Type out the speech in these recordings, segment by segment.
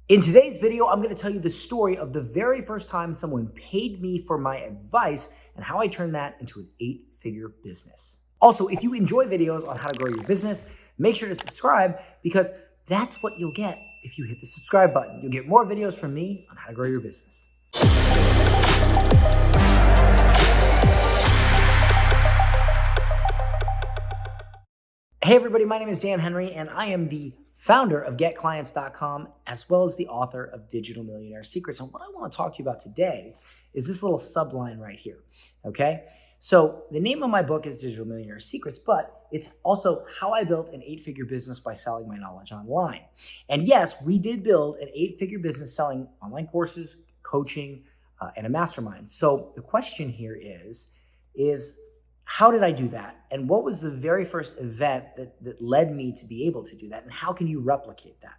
In today's video, I'm going to tell you the story of the very first time someone paid me for my advice and how I turned that into an 8-figure business. Also, if you enjoy videos on how to grow your business, make sure to subscribe because that's what you'll get if you hit the subscribe button. You'll get more videos from me on how to grow your business. Hey everybody, my name is Dan Henry and I am the founder of 𝐃𝐚𝐧 as well as the author of Digital Millionaire Secrets. And what I want to talk to you about today is this little subline right here, okay? So the name of my book is Digital Millionaire Secrets, but it's also how I built an 8-figure business by selling my knowledge online. And yes, we did build an 8-figure business selling online courses, coaching, and a mastermind. So the question here is how did I do that? And what was the very first event that led me to be able to do that? And how can you replicate that?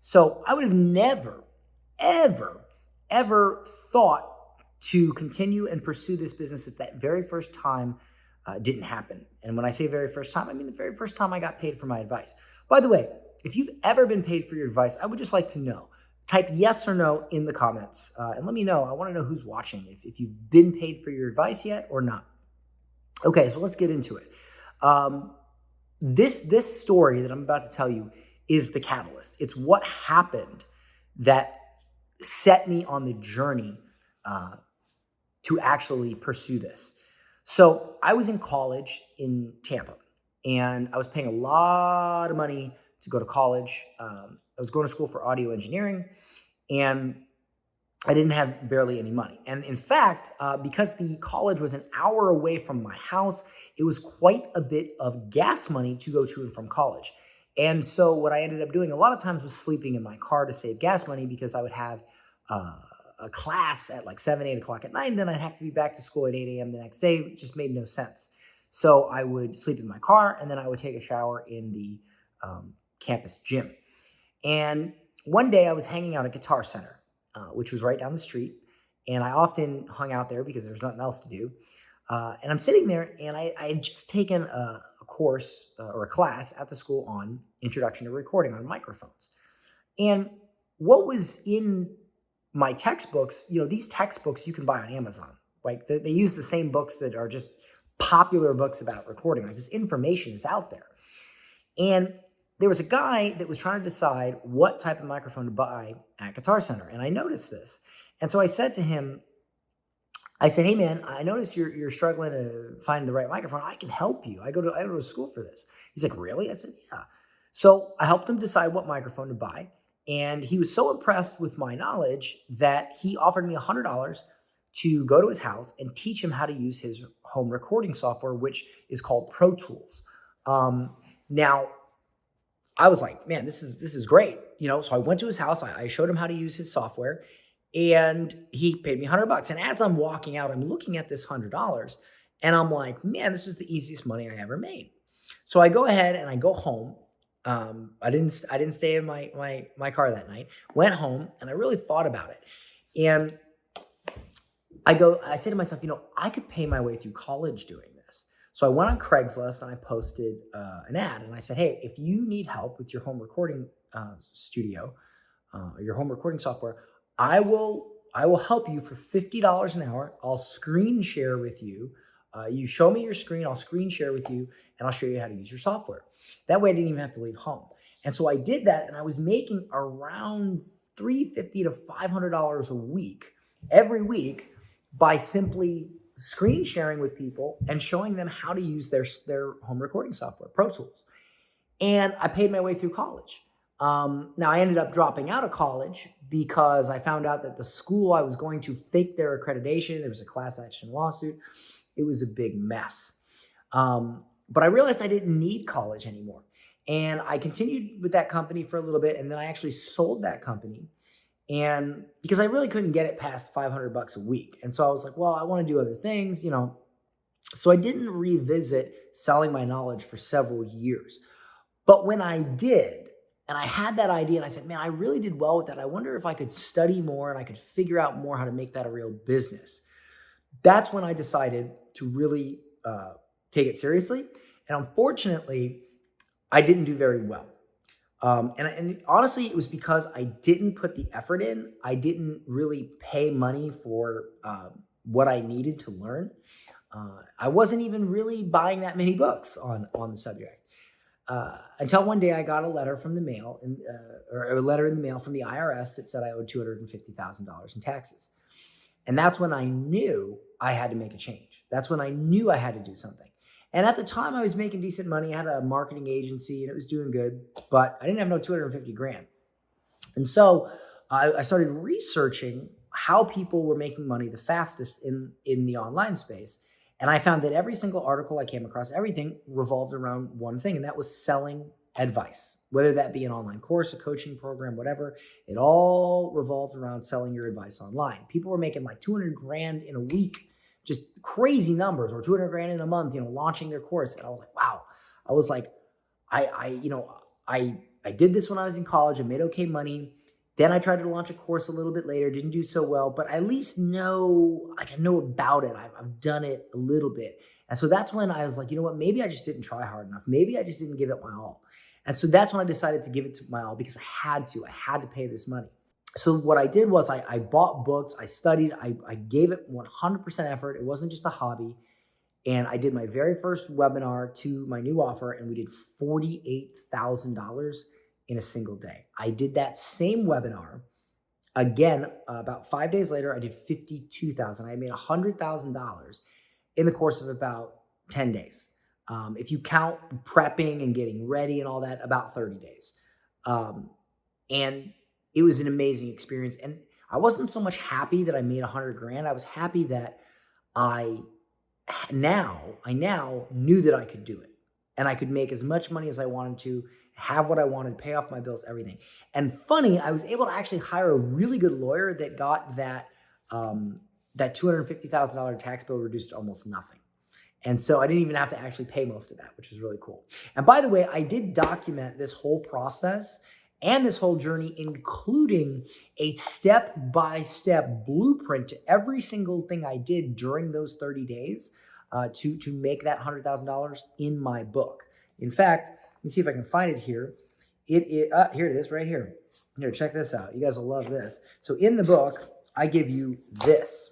So I would have never, ever thought to continue and pursue this business if that very first time didn't happen. And when I say very first time, I mean the very first time I got paid for my advice. By the way, if you've ever been paid for your advice, I would just like to know. Type yes or no in the comments and let me know. I want to know who's watching, if you've been paid for your advice yet or not. Okay, so let's get into it. This story that I'm about to tell you is the catalyst. It's what happened that set me on the journey to actually pursue this. So I was in college in Tampa, and I was paying a lot of money to go to college. I was going to school for audio engineering, and I didn't have barely any money. And in fact, because the college was an hour away from my house, it was quite a bit of gas money to go to and from college. And so what I ended up doing a lot of times was sleeping in my car to save gas money because I would have a class at like 7, 8 o'clock at night, and then I'd have to be back to school at 8 a.m. the next day. It just made no sense. So I would sleep in my car, and then I would take a shower in the campus gym. And one day I was hanging out at Guitar Center, which was right down the street. And I often hung out there because there was nothing else to do. And I'm sitting there and I had just taken a course or a class at the school on Introduction to Recording on microphones. And what was in my textbooks, these textbooks you can buy on Amazon. Like they use the same books that are just popular books about recording. Like this information is out there. And there was a guy that was trying to decide what type of microphone to buy at Guitar Center. And I noticed this. And so I said to him, hey man, I noticed you're struggling to find the right microphone. I can help you. I go to school for this. He's like, really? I said, yeah. So I helped him decide what microphone to buy. And he was so impressed with my knowledge that he offered me $100 to go to his house and teach him how to use his home recording software, which is called Pro Tools. Now, I was like, man, this is great. So I went to his house. I showed him how to use his software, and he paid me $100. And as I'm walking out, I'm looking at this $100, and I'm like, man, this is the easiest money I ever made. So I go ahead and I go home. I didn't stay in my car that night. Went home, and I really thought about it. And I say to myself, I could pay my way through college doing this. So I went on Craigslist and I posted an ad, and I said, hey, if you need help with your home recording studio, your home recording software, I will help you for $50 an hour. I'll screen share with you. You show me your screen, I'll screen share with you, and I'll show you how to use your software. That way I didn't even have to leave home. And so I did that, and I was making around $350 to $500 a week, every week, by simply screen sharing with people and showing them how to use their home recording software, Pro Tools. And I paid my way through college. Now I ended up dropping out of college because I found out that the school I was going to faked their accreditation. There was a class action lawsuit. It was a big mess. But I realized I didn't need college anymore. And I continued with that company for a little bit, and then I actually sold that company. And because I really couldn't get it past $500 a week. And so I was like, well, I want to do other things, So I didn't revisit selling my knowledge for several years. But when I did, and I had that idea, and I said, man, I really did well with that. I wonder if I could study more and I could figure out more how to make that a real business. That's when I decided to really take it seriously. And unfortunately, I didn't do very well. And honestly, it was because I didn't put the effort in. I didn't really pay money for what I needed to learn. I wasn't even really buying that many books on the subject. Until one day I got a letter from the mail, or a letter in the mail from the IRS that said I owed $250,000 in taxes. And that's when I knew I had to make a change. That's when I knew I had to do something. And at the time I was making decent money. I had a marketing agency and it was doing good, but I didn't have no 250 grand. And so I started researching how people were making money the fastest in the online space. And I found that every single article I came across, everything revolved around one thing, and that was selling advice. Whether that be an online course, a coaching program, whatever, it all revolved around selling your advice online. People were making like 200 grand in a week, just crazy numbers, or 200 grand in a month, launching their course. And I was like, wow. I was like, I did this when I was in college. I made okay money. Then I tried to launch a course a little bit later, didn't do so well, but I at least know about it. I've done it a little bit. And so that's when I was like, you know what, maybe I just didn't try hard enough. Maybe I just didn't give it my all. And so that's when I decided to give it to my all, because I had to pay this money. So what I did was I bought books, I studied, I gave it 100% effort. It wasn't just a hobby. And I did my very first webinar to my new offer, and we did $48,000 in a single day. I did that same webinar again about 5 days later. I did $52,000. I made $100,000 in the course of about 10 days. If you count prepping and getting ready and all that, about 30 days. And it was an amazing experience. And I wasn't so much happy that I made 100 grand. I was happy that I now knew that I could do it, and I could make as much money as I wanted to, have what I wanted, pay off my bills, everything. And funny, I was able to actually hire a really good lawyer that got that $250,000 tax bill reduced to almost nothing. And so I didn't even have to actually pay most of that, which was really cool. And by the way, I did document this whole process and this whole journey, including a step-by-step blueprint to every single thing I did during those 30 days to make that $100,000 in my book. In fact, let me see if I can find it here. Here it is right here. Here, check this out. You guys will love this. So in the book, I give you this.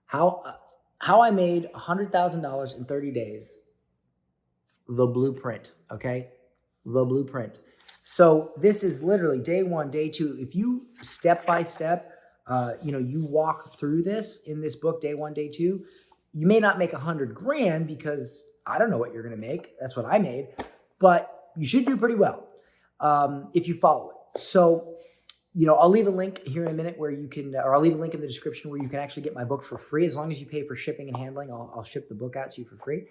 How I made $100,000 in 30 days. The blueprint, okay? The blueprint. So this is literally day one, day two. If you step by step, you walk through this in this book, day one, day two, you may not make 100 grand because I don't know what you're going to make. That's what I made, but you should do pretty well if you follow it. So, I'll leave a link here in a minute where you can, or I'll leave a link in the description where you can actually get my book for free. As long as you pay for shipping and handling, I'll ship the book out to you for free.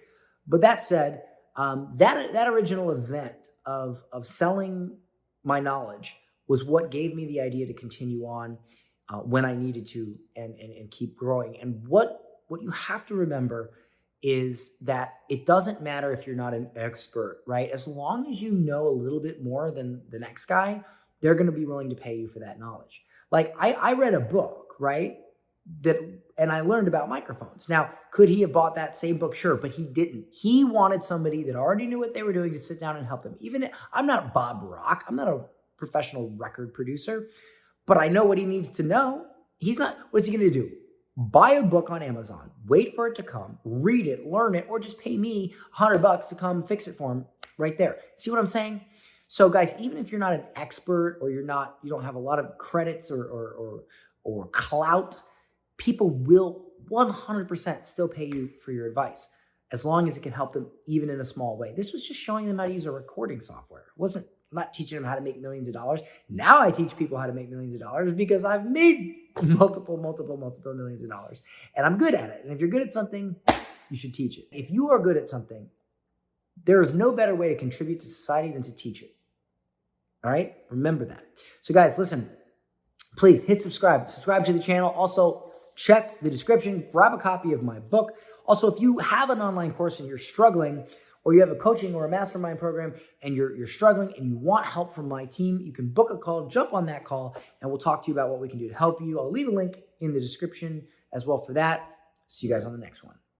But that said, that original event of selling my knowledge was what gave me the idea to continue on when I needed to and keep growing. And what you have to remember is that it doesn't matter if you're not an expert, right? As long as you know a little bit more than the next guy, they're going to be willing to pay you for that knowledge. Like I read a book, right? And I learned about microphones. Now, could he have bought that same book? Sure, but he didn't. He wanted somebody that already knew what they were doing to sit down and help him. I'm not Bob Rock. I'm not a professional record producer, but I know what he needs to know. What's he going to do? Buy a book on Amazon, wait for it to come, read it, learn it, or just pay me $100 to come fix it for him right there. See what I'm saying? So guys, even if you're not an expert or you don't have a lot of credits or clout, people will 100% still pay you for your advice as long as it can help them even in a small way. This was just showing them how to use a recording software. I'm not teaching them how to make millions of dollars. Now I teach people how to make millions of dollars because I've made multiple millions of dollars and I'm good at it. And if you're good at something, you should teach it. If you are good at something, there is no better way to contribute to society than to teach it. All right? Remember that. So guys, listen, please hit subscribe to the channel. Also, check the description, grab a copy of my book. Also, if you have an online course and you're struggling, or you have a coaching or a mastermind program and you're struggling and you want help from my team, you can book a call, jump on that call, and we'll talk to you about what we can do to help you. I'll leave a link in the description as well for that. See you guys on the next one.